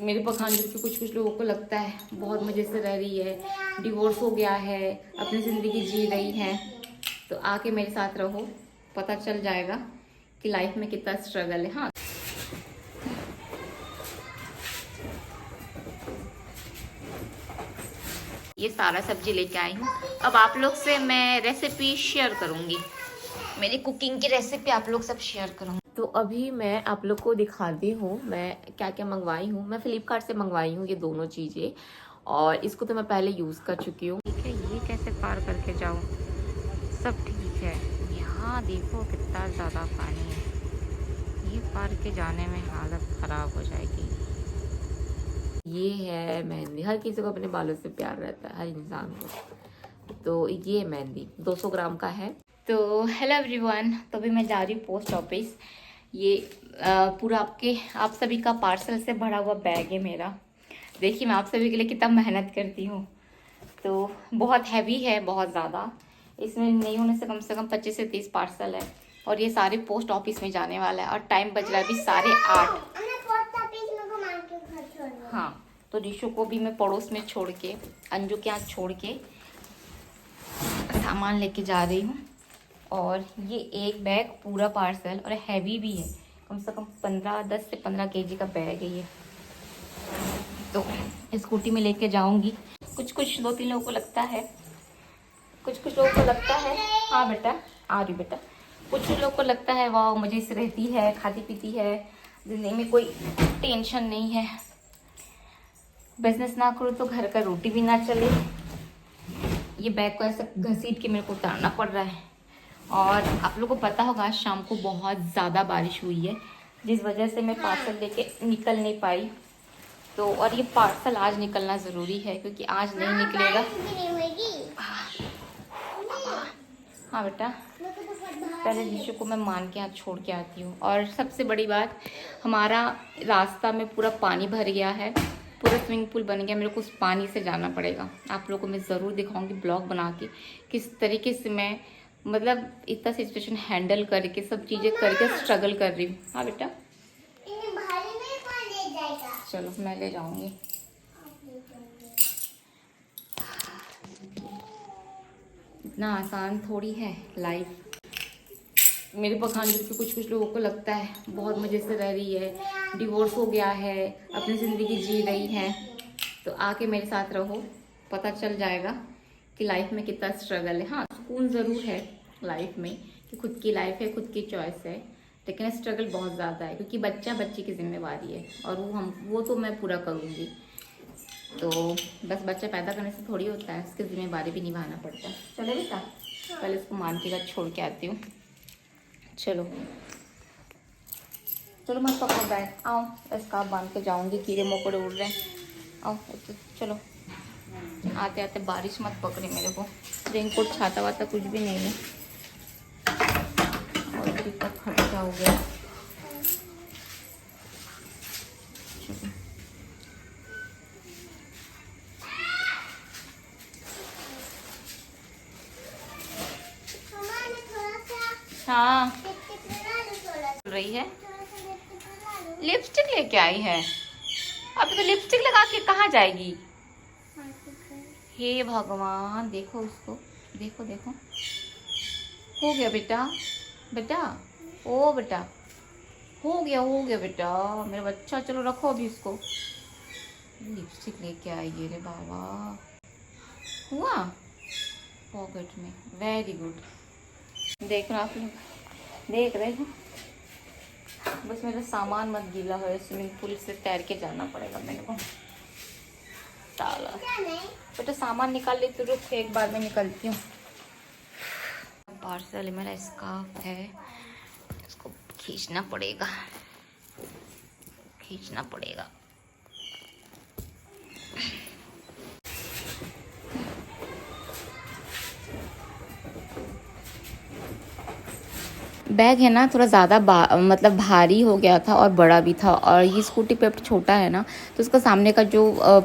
मेरे पखानजोर के कुछ कुछ लोगों को लगता है बहुत मज़े से रह रही है, डिवोर्स हो गया है, अपनी ज़िंदगी जी रही है। तो आके मेरे साथ रहो, पता चल जाएगा कि लाइफ में कितना स्ट्रगल है। हाँ, ये सारा सब्जी लेके आई हूँ। अब आप लोग से मैं रेसिपी शेयर करूँगी, मेरी कुकिंग की रेसिपी आप लोग सब शेयर करूँगी। तो अभी मैं आप लोग को दिखाती हूँ मैं क्या क्या मंगवाई हूँ। मैं फ्लिपकार्ट से मंगवाई हूँ ये दोनों चीज़ें, और इसको तो मैं पहले यूज़ कर चुकी हूँ। ठीक है, ये कैसे पार करके जाऊँ, सब ठीक है। यहाँ देखो कितना ज़्यादा पानी है, ये पार के जाने में हालत ख़राब हो जाएगी। ये है मेहंदी, हर किसी को अपने बालों से प्यार रहता है, हर इंसान को। तो ये मेहंदी 200 ग्राम का है। तो हेलो एवरीवन, तो अभी मैं जा रही हूँ पोस्ट ऑफिस। ये पूरा आप सभी का पार्सल से भरा हुआ बैग है मेरा। देखिए मैं आप सभी के लिए कितना मेहनत करती हूँ। तो बहुत हैवी है, बहुत ज़्यादा। इसमें नहीं होने से कम 25 से 30 पार्सल है, और ये सारे पोस्ट ऑफिस में जाने वाला है। और टाइम बज रहा है अभी 8:30। हाँ, तो रिशु को भी मैं पड़ोस में छोड़ के, अंजू के यहाँ छोड़ के सामान लेके जा रही हूँ। और ये एक बैग पूरा पार्सल, और हैवी भी है, कम से कम 10 से 15 केजी का बैग है ये। तो स्कूटी में लेके जाऊंगी। कुछ 2-3 लोगों को लगता है, कुछ लोगों को लगता है, हाँ बेटा आ रही बेटा, कुछ लोगों को लगता है वाह मजे से रहती है, खाती पीती है, जिंदगी में कोई टेंशन नहीं है, बिजनेस ना करो तो घर का रोटी भी ना चले। ये बैग को ऐसा घसीट के मेरे को उतारना पड़ रहा है। और आप लोगों को पता होगा आज शाम को बहुत ज़्यादा बारिश हुई है, जिस वजह से मैं पार्सल लेके निकल नहीं पाई। तो और ये पार्सल आज निकलना ज़रूरी है, क्योंकि आज नहीं निकलेगा। हाँ बेटा, पहले रिशु को मैं मान के यहाँ छोड़ के आती हूँ। और सबसे बड़ी बात, हमारा रास्ता में पूरा पानी भर गया है, पूरा स्विमिंग पूल बन गया। मेरे को उस पानी से जाना पड़ेगा। आप लोगों को मैं ज़रूर दिखाऊंगी ब्लॉग बना के किस तरीके से मैं मतलब इतना सिचुएशन हैंडल करके सब चीज़ें करके स्ट्रगल कर रही हूँ। हाँ बेटा, चलो मैं ले जाऊंगी। इतना आसान थोड़ी है लाइफ। मेरे पखानजोर के कुछ लोगों को लगता है बहुत मज़े से रह रही है, डिवोर्स हो गया है, अपनी ज़िंदगी जी रही है। तो आके मेरे साथ रहो, पता चल जाएगा कि लाइफ में कितना स्ट्रगल है। हाँ, सुकून ज़रूर है लाइफ में कि खुद की लाइफ है, खुद की चॉइस है, लेकिन स्ट्रगल बहुत ज़्यादा है, क्योंकि बच्ची की जिम्मेवारी है, और वो तो मैं पूरा करूँगी। तो बस बच्चा पैदा करने से थोड़ी होता है, उसकी जिम्मेवारी भी निभाना पड़ता है। चलो बेटा, पहले इसको मान के घर छोड़ के आती हूँ। चलो मत पकड़ो बैग, आओ स्कार्फ बांध के जाऊंगी, कीड़े मकोड़े उड़ रहे हैं। आओ चलो, आते आते बारिश मत पकड़े मेरे को। रेनकोट छाता वाता कुछ भी नहीं है, और कितना खर्चा हो गया। हाँ चल रही है, लिपस्टिक लेके आई है। अभी तो लिपस्टिक लगा के कहाँ जाएगी। हे भगवान, देखो उसको, देखो देखो, हो गया बेटा, बेटा ओ बेटा, हो गया बेटा मेरा बच्चा। चलो रखो अभी इसको। लिपस्टिक लेके आई है रे बाबा, हुआ पॉकेट में, वेरी गुड। देख रहे आप लोग, देख रहे हो, बस मेरा सामान मत गीला हो, स्विमिंग पूल से तैर के जाना पड़ेगा मेरे को। साला बेटा सामान निकाल ले, तो रुक एक बार में निकलती हूँ। पार्सल मेरा स्कार्फ है, इसको खींचना पड़ेगा। बैग है ना थोड़ा ज़्यादा मतलब भारी हो गया था, और बड़ा भी था, और ये स्कूटी पे छोटा है ना, तो उसका सामने का जो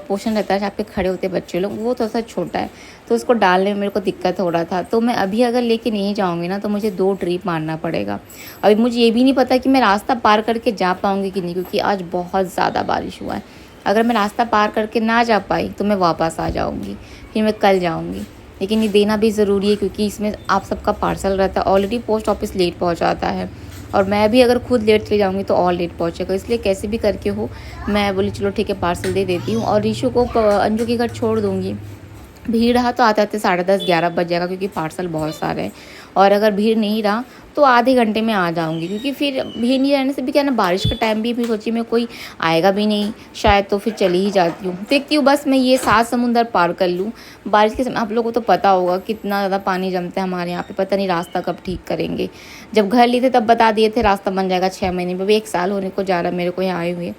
पोर्शन रहता है जहाँ पे खड़े होते हैं बच्चे लोग, वो थोड़ा सा छोटा है, तो उसको डालने में मेरे को दिक्कत हो रहा था। तो मैं अभी अगर लेके नहीं जाऊँगी ना, तो मुझे 2 ट्रिप मारना पड़ेगा। अभी मुझे ये भी नहीं पता कि मैं रास्ता पार करके जा पाऊँगी कि नहीं, क्योंकि आज बहुत ज़्यादा बारिश हुआ है। अगर मैं रास्ता पार करके ना जा पाई तो मैं वापस आ जाऊँगी, फिर मैं कल जाऊँगी। लेकिन ये देना भी ज़रूरी है क्योंकि इसमें आप सबका पार्सल रहता है। ऑलरेडी पोस्ट ऑफिस लेट पहुँचाता है और मैं भी अगर खुद लेट चली जाऊँगी तो और लेट पहुँचेगा। इसलिए कैसे भी करके हो मैं बोली चलो ठीक है पार्सल दे देती हूँ और रीशु को अंजू के घर छोड़ दूँगी। भीड़ रहा तो आते आते 10:30-11 बज जाएगा क्योंकि पार्सल बहुत सारे हैं। और अगर भीड़ नहीं रहा तो आधे घंटे में आ जाऊंगी क्योंकि फिर भीड़ नहीं रहने से भी क्या ना बारिश का टाइम भी फिर सोची मैं कोई आएगा भी नहीं शायद, तो फिर चली ही जाती हूँ। देखती हूँ बस मैं ये 7 समुंदर पार कर लूँ। बारिश के समय आप लोगों को तो पता होगा कितना ज़्यादा पानी जमता है हमारे यहाँ पे, पता नहीं रास्ता कब ठीक करेंगे। जब घर लिए थे तब बता दिए थे रास्ता बन जाएगा 6 महीने में, भी 1 साल होने को जा रहा मेरे को यहाँ आए हुए,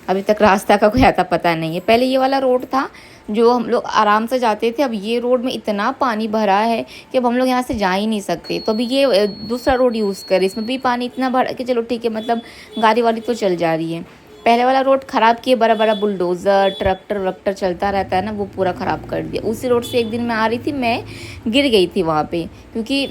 अभी तक रास्ता का कोई आता पता नहीं है। पहले ये वाला रोड था जो हम लोग आराम से जाते थे, अब ये रोड में इतना पानी भरा है कि अब हम लोग यहाँ से जा ही नहीं सकते। तो अभी ये दूसरा रोड यूज़ करें, इसमें भी पानी इतना भरा कि चलो ठीक है, मतलब गाड़ी वाड़ी तो चल जा रही है। पहले वाला रोड ख़राब किए, बड़ा बड़ा बुलडोज़र ट्रैक्टर वक्टर चलता रहता है ना, वो पूरा ख़राब कर दिया। उसी रोड से एक दिन मैं आ रही थी, मैं गिर गई थी वहाँ पर क्योंकि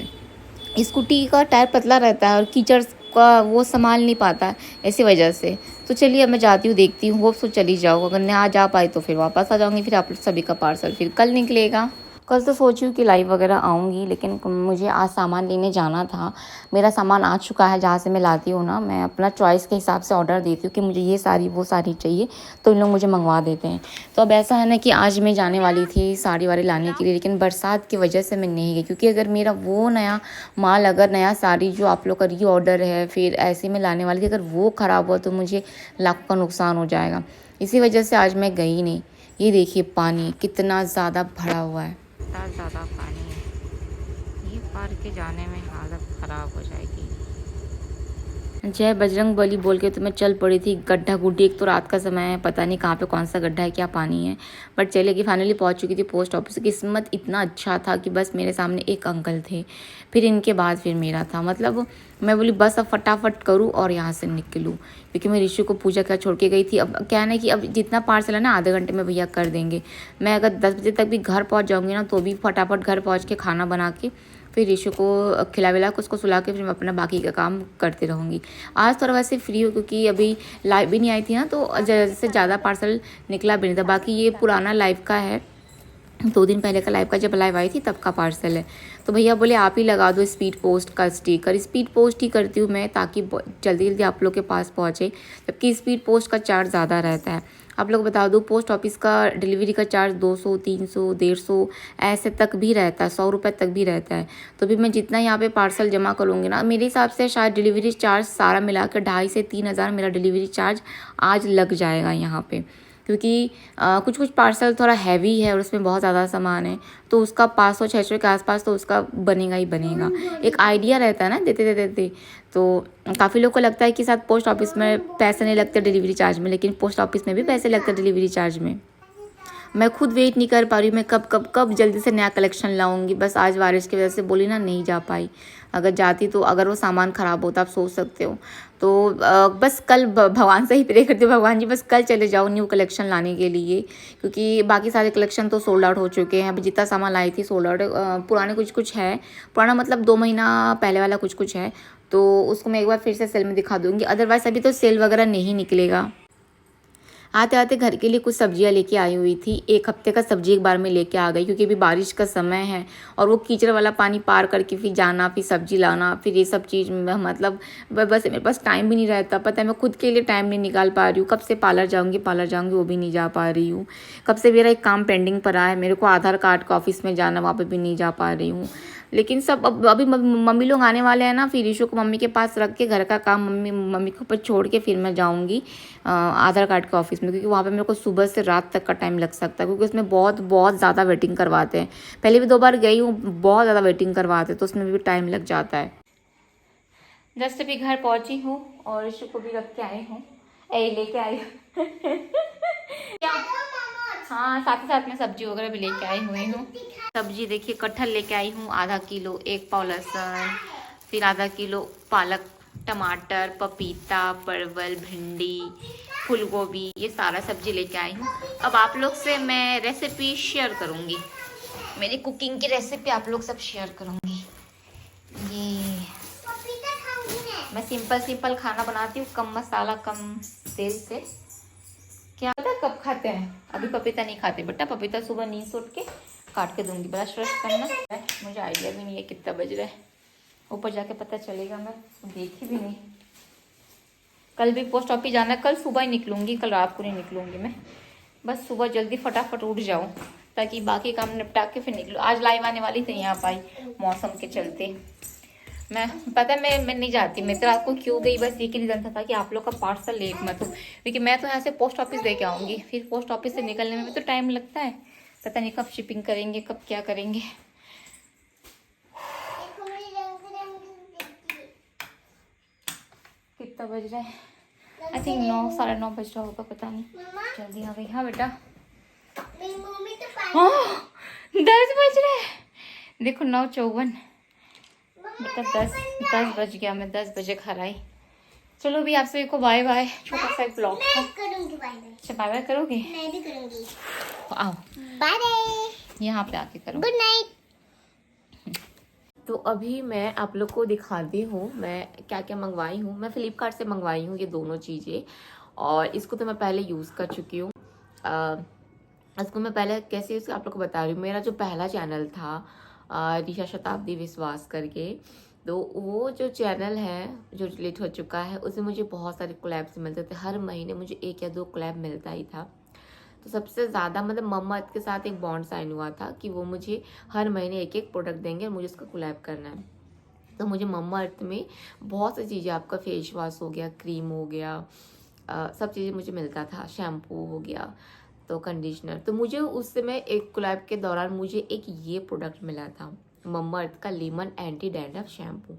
स्कूटी का टायर पतला रहता है और कीचड़ का वो संभाल नहीं पाता ऐसी वजह से। तो चलिए अब मैं जाती हूँ, देखती हूँ, होप सो चली जाओ। अगर ना जा पाई तो फिर वापस आ जाऊँगी, फिर आप सभी का पार्सल फिर कल निकलेगा। कल तो सोची हूँ कि लाइव वगैरह आऊँगी, लेकिन मुझे आज सामान लेने जाना था। मेरा सामान आ चुका है, जहाँ से मैं लाती हूँ ना, मैं अपना चॉइस के हिसाब से ऑर्डर देती हूँ कि मुझे ये साड़ी वो साड़ी चाहिए, तो इन लोग मुझे मंगवा देते हैं। तो अब ऐसा है ना कि आज मैं जाने वाली थी साड़ी वाड़ी लाने के लिए, लेकिन बरसात की वजह से मैं नहीं गई क्योंकि अगर मेरा वो नया माल, अगर नया साड़ी जो आप लोग का री ऑर्डर है फिर ऐसे में लाने वाली थी, अगर वो ख़राब हुआ तो मुझे लाखों का नुकसान हो जाएगा। इसी वजह से आज मैं गई नहीं। ये देखिए पानी कितना ज़्यादा भरा हुआ है, इतना ज़्यादा पानी है, ये पार के जाने में हालत ख़राब हो जाएगी। जय बजरंग बली बोल के तो मैं चल पड़ी थी, गड्ढा गुड्डी, एक तो रात का समय है, पता नहीं कहाँ पे कौन सा गड्ढा है क्या पानी है, बट चले कि फाइनली पहुँच चुकी थी पोस्ट ऑफिस। किस्मत इतना अच्छा था कि बस मेरे सामने एक अंकल थे, फिर इनके बाद फिर मेरा था। मतलब मैं बोली बस अब फटाफट करूँ और यहाँ से निकलूँ क्योंकि मैं ऋषि को पूजा क्या छोड़ के गई थी। अब क्या है ना कि अब जितना पार्सल है ना आधे घंटे में भैया कर देंगे। मैं अगर 10 बजे तक भी घर पहुँच जाऊँगी ना तो भी फटाफट घर पहुँच के खाना बना के फिर ऋषि को खिला विला के उसको सुला के फिर मैं अपना बाकी का काम करती रहूँगी। आज थोड़ा वैसे फ्री हो क्योंकि अभी लाइव भी नहीं आई थी ना, तो जैसे ज़्यादा पार्सल निकला भी नहीं था। बाकी ये पुराना लाइव का है, 2 दिन पहले का लाइव का, जब लाइव आई थी तब का पार्सल है। तो भैया बोले आप ही लगा दो स्पीड पोस्ट का स्टिकर। स्पीड पोस्ट ही करती हूँ मैं ताकि जल्दी जल्दी आप लोग के पास पहुँचे, जबकि स्पीड पोस्ट का चार्ज ज़्यादा रहता है। आप लोग बता दो, पोस्ट ऑफिस का डिलीवरी का चार्ज 200, 300, 150 ऐसे तक भी रहता है, 100 रुपये तक भी रहता है। तो भी मैं जितना यहाँ पे पार्सल जमा करूँगी ना, मेरे हिसाब से शायद डिलीवरी चार्ज सारा मिला कर 2500 से 3000 मेरा डिलीवरी चार्ज आज लग जाएगा यहाँ पे। क्योंकि कुछ कुछ पार्सल थोड़ा हैवी है और उसमें बहुत ज़्यादा सामान है, तो उसका 500-600 के आसपास तो उसका बनेगा ही बनेगा। एक आइडिया रहता है ना देते देते। तो काफ़ी लोग को लगता है कि शायद पोस्ट ऑफिस में पैसे नहीं लगते डिलीवरी चार्ज में, लेकिन पोस्ट ऑफिस में भी पैसे लगते हैं डिलीवरी चार्ज में। मैं खुद वेट नहीं कर पा रही हूँ, मैं कब जल्दी से नया कलेक्शन लाऊंगी। बस आज बारिश की वजह से बोली ना नहीं जा पाई, अगर जाती तो अगर वो सामान ख़राब होता आप सोच सकते हो। तो बस कल भगवान से ही प्रे करती हूँ, भगवान जी बस कल चले जाओ न्यू कलेक्शन लाने के लिए, क्योंकि बाकी सारे कलेक्शन तो सोल्ड आउट हो चुके हैं। अभी जितना सामान लाई थी सोल्ड आउट, पुराने कुछ है, पुराना मतलब 2 महीना पहले वाला कुछ है, तो उसको मैं एक बार फिर से सेल में दिखा दूँगी। अदरवाइज़ अभी तो सेल वगैरह नहीं निकलेगा। आते आते घर के लिए कुछ सब्जियां लेके आई हुई थी, 1 हफ्ते का सब्जी एक बार में लेके आ गई क्योंकि अभी बारिश का समय है और वो कीचड़ वाला पानी पार करके फिर जाना, फिर सब्जी लाना, फिर ये सब चीज़ मतलब बस मेरे पास टाइम भी नहीं रहता। पता है मैं खुद के लिए टाइम नहीं निकाल पा रही हूँ। कब से पार्लर जाऊँगी वो भी नहीं जा पा रही हूँ। कब से मेरा एक काम पेंडिंग पड़ा है, मेरे को आधार कार्ड का ऑफिस में जाना, वहाँ पर भी नहीं जा पा रही हूँ। लेकिन सब अभी मम्मी लोग आने वाले हैं ना, फिर ऋषु को मम्मी के पास रख के घर का काम मम्मी के ऊपर छोड़ के फिर मैं जाऊंगी आधार कार्ड के ऑफिस में, क्योंकि वहाँ पे मेरे को सुबह से रात तक का टाइम लग सकता है, क्योंकि उसमें बहुत ज़्यादा वेटिंग करवाते हैं। पहले भी 2 बार गई हूँ, बहुत ज़्यादा वेटिंग करवाते हैं, तो उसमें भी टाइम लग जाता है। जस्ट अभी घर पहुँची हूँ और ऋषु को भी रख के आई हूँ, लेके आई हूँ क्या? हाँ, साथ ही साथ में सब्जी वगैरह भी लेके आई हुई हूँ। सब्जी देखिए, कटहल लेके आई हूँ आधा किलो, 1 पाव लहसुन, फिर आधा किलो पालक, टमाटर, पपीता, परवल, भिंडी, फूल गोभी, ये सारा सब्जी लेके आई हूँ। अब आप लोग से मैं रेसिपी शेयर करूँगी, मेरी कुकिंग की रेसिपी आप लोग सब शेयर करूँगी। ये मैं सिंपल खाना बनाती हूँ, कम मसाला कम तेल से। क्या पता कब खाते हैं, अभी पपीता नहीं खाते बेटा, पपीता सुबह नींद से उठ के काट के दूंगी, ब्रश व्रश करना। मुझे आइडिया भी नहीं है कितना बज रहा है, ऊपर जाके पता चलेगा, मैं देखी भी नहीं। कल भी पोस्ट ऑफिस जाना है, कल सुबह ही निकलूंगी, कल रात को नहीं निकलूंगी मैं, बस सुबह जल्दी फटाफट उठ जाऊँ ताकि बाकी काम निपटा के फिर निकलूँ। आज लाइव आने वाली थी यहाँ पाई, मौसम के चलते मैं पता है मैं नहीं जाती, मैं तो रात को क्यों गई, बस एक ही रीजन था कि आप लोग का पार्सल लेट मत हो, क्योंकि मैं तो यहाँ से पोस्ट ऑफिस दे के आऊँगी, फिर पोस्ट ऑफिस से निकलने में भी तो टाइम लगता है, पता नहीं कब शिपिंग करेंगे, कब क्या करेंगे। कितना बज रहा है, आई थिंक 9 9:30 बज रहा होगा, पता नहीं, जल्दी आ गई। हाँ बेटा, हाँ 10 बज रहे हैं, देखो 9:54, बेटा 10 बज गया, मैं 10 बजे घर आई। चलो भी आप सभी को बाय बाय, छोटा सा ब्लॉग था। अच्छा बाय बाय करोगे? मैं भी करूंगी। आओ बाय बाय, यहाँ पे आके करो, गुड नाइट। तो अभी मैं आप लोग को दिखाती हूँ मैं क्या क्या मंगवाई हूँ। मैं फ्लिपकार्ट से मंगवाई हूँ ये दोनों चीज़ें, और इसको तो मैं पहले यूज़ कर चुकी हूँ। इसको मैं पहले कैसे यूज़ आप लोग को बता रही हूँ। मेरा जो पहला चैनल था ऋषा शताब्दी विश्वास करके, तो वो जो चैनल है जो डिलीट हो चुका है, उसमें मुझे बहुत सारे कोलैब्स मिलते थे, हर महीने मुझे 1 या 2 कोलैब मिलता ही था। तो सबसे ज़्यादा मतलब मम्मा के साथ एक बॉन्ड साइन हुआ था कि वो मुझे हर महीने 1 प्रोडक्ट देंगे और मुझे उसका कोलैब करना है। तो मुझे मम्मा अर्थ में बहुत सी चीज़ें, आपका फेस वॉश हो गया, क्रीम हो गया, सब चीज़ें मुझे मिलता था, शैम्पू हो गया, तो कंडीशनर। तो मुझे उस समय एक कोलैब के दौरान मुझे एक ये प्रोडक्ट मिला था, मम्मा अर्थ का लेमन एंटी डैंड्रफ शैम्पू,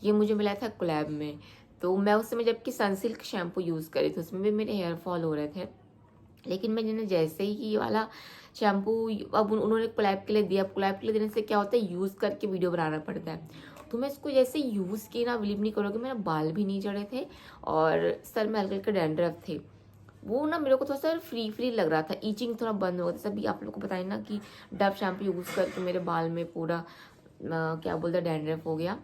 ये मुझे मिला था कोलैब में। तो मैं उस समय जबकि सनसिल्क शैम्पू यूज़ करी थी, उसमें भी मेरे हेयर फॉल हो रहे थे, लेकिन मैं जिन्हें जैसे ही ये वाला शैम्पू अब उन्होंने कोलैब के लिए दिया, कोलैब के लिए देने से क्या होता है, यूज़ करके वीडियो बनाना पड़ता है। तो मैं इसको जैसे यूज़ की ना, बिलीव नहीं करोगे, मेरे बाल भी नहीं झड़े थे और सर में हल्के हल्के डैंड्रफ थे। वो ना मेरे को थोड़ा सा फ्री लग रहा था, ईचिंग थोड़ा बंद हो गया था। सभी आप लोग को बताइए ना कि डव शैम्पू यूज़ करके मेरे बाल में पूरा क्या बोलते हैं डैंड्रफ हो गया।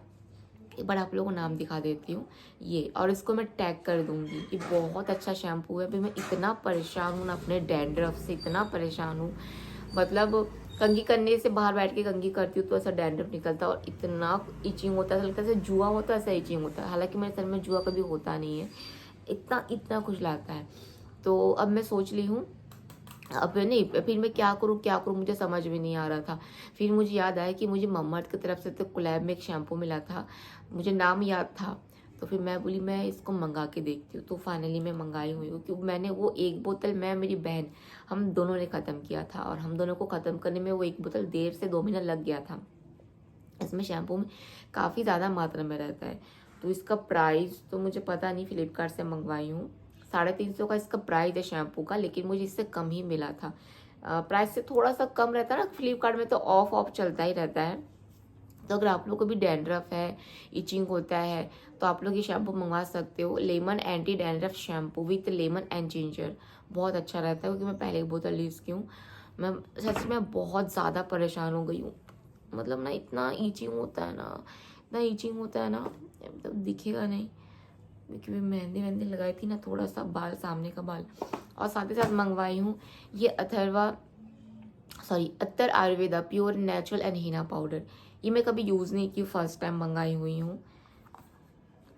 एक बार आप लोगों को नाम दिखा देती हूँ ये, और इसको मैं टैग कर दूंगी। ये बहुत अच्छा शैम्पू है। अभी मैं इतना परेशान हूँ ना अपने डैंड्रफ से, इतना परेशान हूँ, मतलब कंघी करने से, बाहर बैठ के कंघी करती हूँ तो ऐसा डैंड्रफ निकलता है और इतना इचिंग होता है, लगता है जैसे जुआ होता है, ऐसा इचिंग होता है। हालांकि मेरे सर में जुआ कभी होता नहीं है, इतना खुजलाता है। तो अब मैं सोच ली हूँ, अब नहीं, फिर मैं क्या करूँ मुझे समझ में नहीं आ रहा था। फिर मुझे याद आया कि मुझे मम्मा की तरफ से तो कोलैब में एक शैम्पू मिला था, मुझे नाम याद था। तो फिर मैं बोली मैं इसको मंगा के देखती हूँ। तो फाइनली मैं मंगाई हुई हूँ, क्योंकि मैंने वो 1 बोतल, मैं मेरी बहन, हम दोनों ने ख़त्म किया था, और हम दोनों को ख़त्म करने में वो 1 बोतल 1.5 से 2 महीना लग गया था। इसमें शैम्पू में काफ़ी ज़्यादा मात्रा में रहता है। तो इसका प्राइस तो मुझे पता नहीं, फ्लिपकार्ट से मंगवाई हूँ, 350 का इसका प्राइस है शैम्पू का, लेकिन मुझे इससे कम ही मिला था। प्राइस से थोड़ा सा कम रहता है ना, फ्लिपकार्ट में तो ऑफ चलता ही रहता है। तो अगर आप लोग को भी डैंड्रफ है, इचिंग होता है, तो आप लोग ये शैम्पू मंगवा सकते हो, lemon anti dandruff shampoo with lemon and ginger. बहुत अच्छा रहता है, क्योंकि मैं पहले 1 बोतल यूज़ की हूँ। मैं सच में बहुत ज़्यादा परेशान हो गई हूँ, मतलब ना इतना ईचिंग होता है ना, मतलब दिखेगा नहीं, क्योंकि मैं मेहंदी लगाई थी ना, थोड़ा सा बाल, सामने का बाल। और साथ ही साथ मंगवाई हूँ ये Attar Ayurveda pure natural and henna powder. ये मैं कभी यूज़ नहीं की, फर्स्ट टाइम मंगाई हुई हूँ।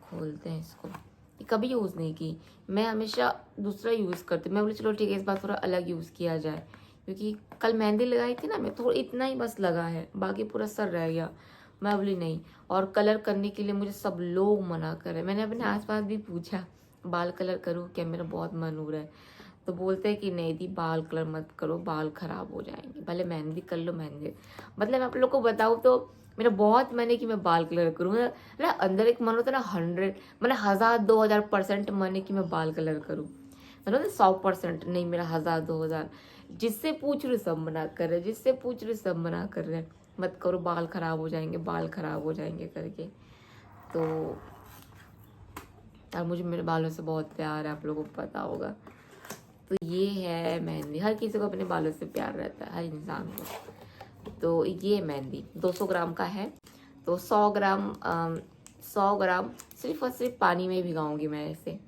खोलते हैं इसको, ये कभी यूज़ नहीं की, मैं हमेशा दूसरा यूज़ करती। मैं बोली चलो ठीक है, इस बार थोड़ा अलग यूज़ किया जाए, क्योंकि कल मेहंदी लगाई थी ना मैं, थोड़ा इतना ही बस लगा है, बाकी पूरा सर रह गया। मैं बोली नहीं, और कलर करने के लिए मुझे सब लोग मना कर रहे। मैंने अपने आसपास भी पूछा बाल कलर करूँ क्या, मेरा बहुत मन हो रहा है, तो बोलते हैं कि नहीं दी, बाल कलर मत करो, बाल खराब हो जाएंगे, भले मेहंदी कर लो मेहंदी। मतलब मैं आप लोग को बताऊँ तो मेरा बहुत मन है कि मैं बाल कलर करूँ ना, अंदर एक मन होता है ना 100 मतलब 1000-2000% मन है कि मैं बाल कलर करूँ, मतलब 100% नहीं, मेरा 1000-2000। जिससे पूछ रहे सब मना कर रहे, जिससे पूछ रहे सब मना कर रहे, मत करो, बाल खराब हो जाएंगे, बाल खराब हो जाएंगे करके। तो यार मुझे मेरे बालों से बहुत प्यार है, आप लोगों को पता होगा। तो ये है मेहंदी, हर किसी को अपने बालों से प्यार रहता है, हर इंसान को। तो ये मेहंदी 200 ग्राम का है, तो 100 ग्राम सिर्फ और सिर्फ पानी में भिगाऊंगी मैं इसे।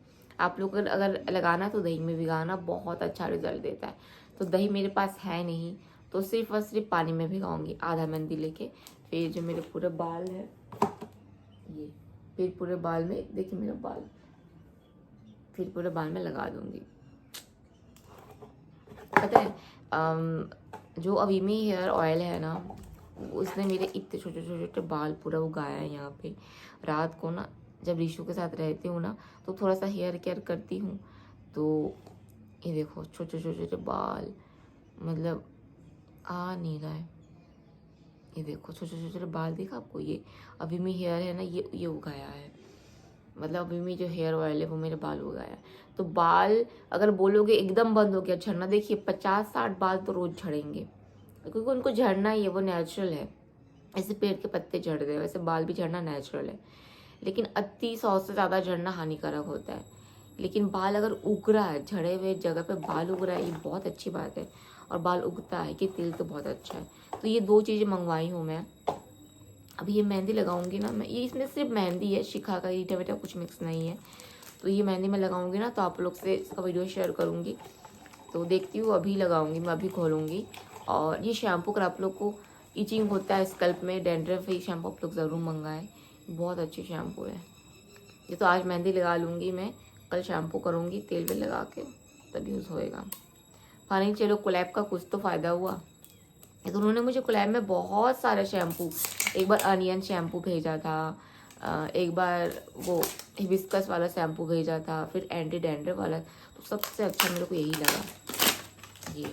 आप लोग अगर लगाना तो दही में भिगाना, बहुत अच्छा रिजल्ट देता है। तो दही मेरे पास है नहीं, तो सिर्फ और सिर्फ पानी में भिगाऊंगी आधा मेहंदी लेके। फिर जो मेरे पूरे बाल है ये, फिर पूरे बाल में देखिए मेरा बाल, फिर पूरे बाल में लगा दूंगी। पता है जो अवीमी हेयर ऑयल है ना, उसने मेरे इतने छोटे छोटे बाल पूरा उगाया है यहाँ पे। रात को ना जब रीशु के साथ रहती हूँ ना, तो थोड़ा सा हेयर केयर करती हूँ, तो ये देखो छोटे छोटे बाल, मतलब आ नहीं रहा है, ये देखो छोटे छोटे बाल देखा आपको। ये अवीमी हेयर है ना, ये उगाया है, मतलब अवीमी जो हेयर ऑयल है वो मेरे बाल उगाया है। तो बाल अगर बोलोगे एकदम बंद हो गया झड़ना, देखिए 50-60 बाल तो रोज झड़ेंगे, क्योंकि उनको झड़ना ही है, वो नेचुरल है। ऐसे पेड़ के पत्ते झड़ गए, वैसे बाल भी झड़ना नेचुरल है। लेकिन अति 100 से ज़्यादा झड़ना हानिकारक होता है। लेकिन बाल अगर उग रहा है, झड़े हुए जगह पे बाल उग रहा है, ये बहुत अच्छी बात है। और बाल उगता है कि तेल तो बहुत अच्छा है। तो ये 2 चीज़ें मंगवाई हूँ मैं। अभी ये मेहंदी लगाऊंगी ना मैं, ये इसमें सिर्फ मेहंदी है, शिखा का ईटा वीटा कुछ मिक्स नहीं है। तो ये मेहंदी मैं लगाऊंगी ना, तो आप लोग से इसका वीडियो शेयर करूंगी। तो देखती हूँ, अभी लगाऊंगी मैं, अभी खोलूंगी। और ये शैम्पू अगर आप लोग को इचिंग होता है स्कल्प में, डैंड्रफ, ये शैम्पू आप लोग ज़रूर मंगाएं, बहुत अच्छी शैम्पू है ये। तो आज मेहंदी लगा लूँगी मैं, कल शैम्पू करूँगी तेल पे लगा के, तब यूज़ होएगा। फाइनली चलो कोलैब का कुछ तो फ़ायदा हुआ। तो उन्होंने मुझे कोलैब में बहुत सारे शैम्पू, एक बार अनियन शैम्पू भेजा था, एक बार वो हिबिस्कस वाला शैम्पू भेजा था, फिर एंटी डैंड्रफ वाला। तो सबसे अच्छा मेरे को यही लगा, ये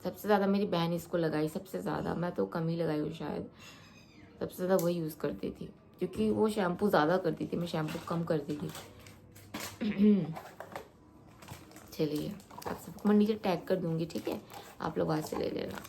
सबसे ज़्यादा मेरी बहन इसको लगाई, सबसे ज़्यादा। मैं तो कम ही लगाई हूँ शायद, सबसे ज़्यादा वही यूज़ करती थी, क्योंकि वो शैम्पू ज़्यादा करती थी, मैं शैम्पू कम करती थी। चलिए आप सबको मैं नीचे टैग कर दूँगी, ठीक है, आप लोग वहाँ से ले लेना।